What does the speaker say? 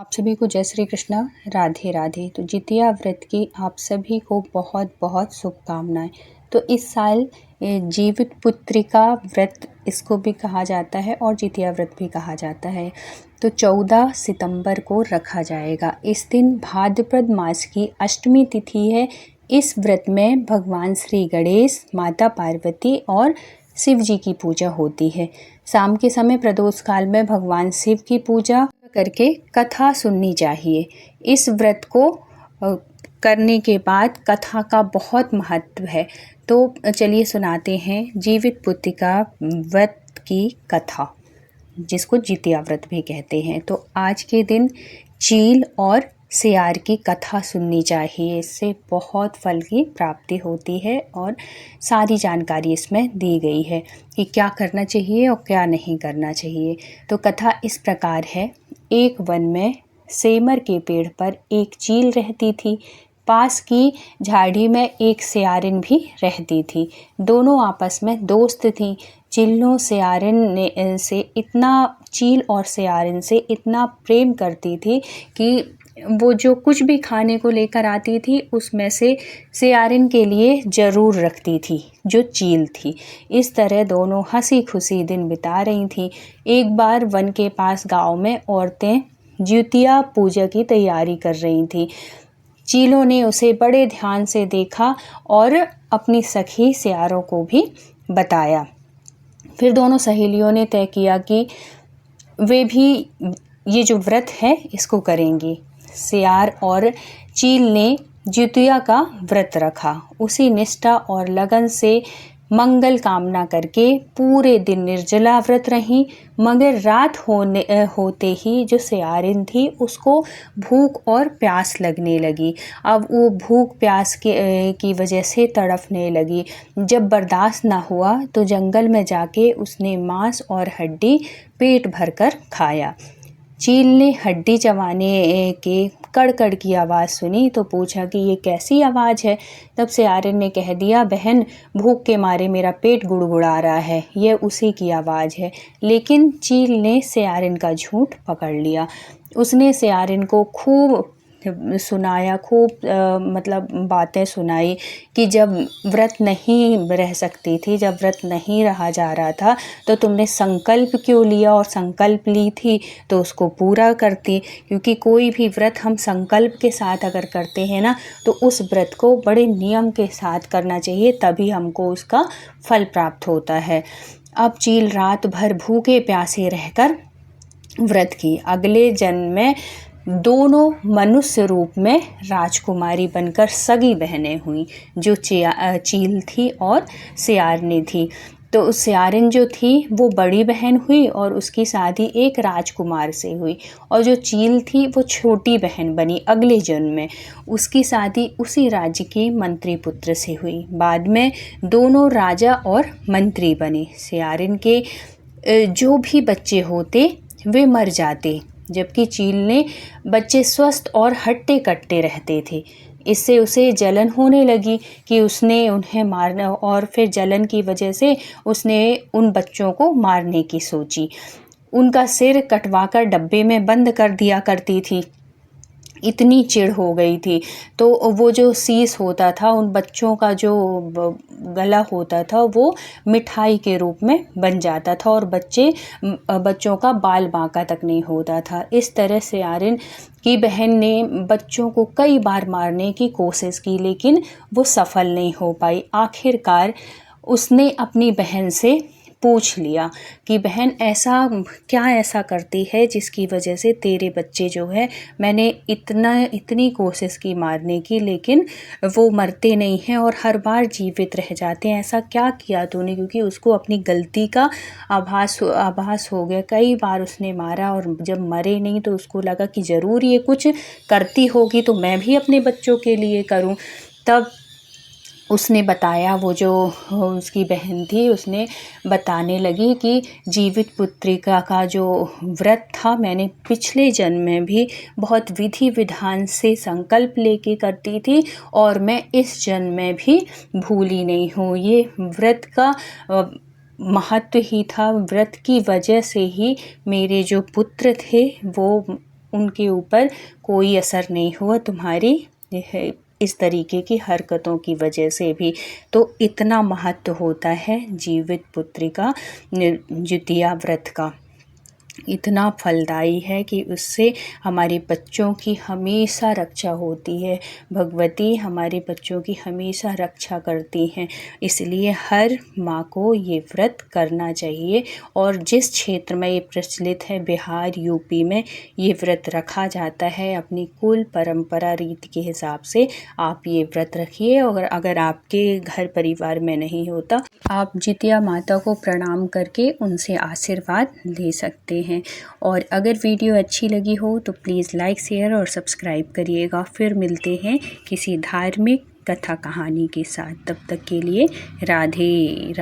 आप सभी को जय श्री कृष्णा, राधे राधे। तो जितिया व्रत की आप सभी को बहुत बहुत शुभकामनाएं। तो इस साल जीवित पुत्रिका व्रत इसको भी कहा जाता है और जितिया व्रत भी कहा जाता है। तो 14 सितंबर को रखा जाएगा। इस दिन भाद्रपद मास की अष्टमी तिथि है। इस व्रत में भगवान श्री गणेश, माता पार्वती और शिव जी की पूजा होती है। शाम के समय प्रदोष काल में भगवान शिव की पूजा करके कथा सुननी चाहिए। इस व्रत को करने के बाद कथा का बहुत महत्व है। तो चलिए सुनाते हैं जीवित पुत्रिका व्रत की कथा, जिसको जितिया व्रत भी कहते हैं। तो आज के दिन चील और सियार की कथा सुननी चाहिए। इससे बहुत फल की प्राप्ति होती है और सारी जानकारी इसमें दी गई है कि क्या करना चाहिए और क्या नहीं करना चाहिए। तो कथा इस प्रकार है। एक वन में सेमर के पेड़ पर एक चील रहती थी। पास की झाड़ी में एक सियारिन भी रहती थी। दोनों आपस में दोस्त थीं। चील और सियारिन से इतना प्रेम करती थी कि वो जो कुछ भी खाने को लेकर आती थी उसमें से सियारिन के लिए ज़रूर रखती थी, जो चील थी। इस तरह दोनों हंसी खुशी दिन बिता रही थीं। एक बार वन के पास गांव में औरतें जितिया पूजा की तैयारी कर रही थीं। चीलों ने उसे बड़े ध्यान से देखा और अपनी सखी सियारों को भी बताया। फिर दोनों सहेलियों ने तय किया कि वे भी ये जो व्रत है इसको करेंगी। सियार और चील ने जितिया का व्रत रखा। उसी निष्ठा और लगन से मंगल कामना करके पूरे दिन निर्जला व्रत रही। मगर रात होते ही जो सियारिन थी उसको भूख और प्यास लगने लगी। अब वो भूख प्यास की वजह से तड़फने लगी। जब बर्दाश्त ना हुआ तो जंगल में जाके उसने मांस और हड्डी पेट भरकर खाया। चील ने हड्डी चबाने के कड़कड़ की आवाज़ सुनी तो पूछा कि ये कैसी आवाज़ है। तब सियारिन ने कह दिया, बहन, भूख के मारे मेरा पेट गुड़गुड़ा रहा है, ये उसी की आवाज़ है। लेकिन चील ने सियारिन का झूठ पकड़ लिया। उसने सियारिन को खूब सुनाया, मतलब बातें सुनाई कि जब व्रत नहीं रह सकती थी, जब व्रत नहीं रहा जा रहा था तो तुमने संकल्प क्यों लिया, और संकल्प ली थी तो उसको पूरा करती। क्योंकि कोई भी व्रत हम संकल्प के साथ अगर करते हैं ना तो उस व्रत को बड़े नियम के साथ करना चाहिए, तभी हमको उसका फल प्राप्त होता है। अब चील रात भर भूखे प्यासे रहकर व्रत की। अगले जन्म में दोनों मनुष्य रूप में राजकुमारी बनकर सगी बहनें हुई, जो चील थी और सियारिन थी। तो सियारिन जो थी वो बड़ी बहन हुई और उसकी शादी एक राजकुमार से हुई, और जो चील थी वो छोटी बहन बनी। अगले जन्म में उसकी शादी उसी राज्य के मंत्री पुत्र से हुई। बाद में दोनों राजा और मंत्री बने। सियारिन के जो भी बच्चे होते वे मर जाते, जबकि चील ने बच्चे स्वस्थ और हट्टे कट्टे रहते थे। इससे उसे जलन होने लगी कि उसने उन्हें मारना, और फिर जलन की वजह से उसने उन बच्चों को मारने की सोची। उनका सिर कटवाकर डब्बे में बंद कर दिया करती थी। इतनी चिढ़ हो गई थी तो वो जो शीश होता था, उन बच्चों का जो गला होता था, वो मिठाई के रूप में बन जाता था और बच्चों का बाल बांका तक नहीं होता था। इस तरह सियारिन की बहन ने बच्चों को कई बार मारने की कोशिश की, लेकिन वो सफल नहीं हो पाई। आखिरकार उसने अपनी बहन से पूछ लिया कि बहन, ऐसा करती है जिसकी वजह से तेरे बच्चे जो है, मैंने इतनी कोशिश की मारने की, लेकिन वो मरते नहीं हैं और हर बार जीवित रह जाते हैं। ऐसा क्या किया तूने? क्योंकि उसको अपनी गलती का आभास हो गया। कई बार उसने मारा और जब मरे नहीं तो उसको लगा कि ज़रूर ये कुछ करती होगी तो मैं भी अपने बच्चों के लिए करूं। तब उसने बताया, वो जो उसकी बहन थी उसने बताने लगी कि जीवित पुत्रिका का जो व्रत था, मैंने पिछले जन्म में भी बहुत विधि विधान से संकल्प लेके करती थी और मैं इस जन्म में भी भूली नहीं हूँ। ये व्रत का महत्व ही था। व्रत की वजह से ही मेरे जो पुत्र थे वो उनके ऊपर कोई असर नहीं हुआ तुम्हारी इस तरीके की हरकतों की वजह से भी। तो इतना महत्व होता है जीवित पुत्री का, जितिया व्रत का। इतना फलदायी है कि उससे हमारे बच्चों की हमेशा रक्षा होती है। भगवती हमारे बच्चों की हमेशा रक्षा करती हैं, इसलिए हर माँ को ये व्रत करना चाहिए। और जिस क्षेत्र में ये प्रचलित है, बिहार यूपी में ये व्रत रखा जाता है अपनी कुल परंपरा रीति के हिसाब से, आप ये व्रत रखिए। और अगर आपके घर परिवार में नहीं होता, आप जितिया माता को प्रणाम करके उनसे आशीर्वाद ले सकते हैं। और अगर वीडियो अच्छी लगी हो तो प्लीज़ लाइक, शेयर और सब्सक्राइब करिएगा। फिर मिलते हैं किसी धार्मिक कथा कहानी के साथ। तब तक के लिए राधे राधे।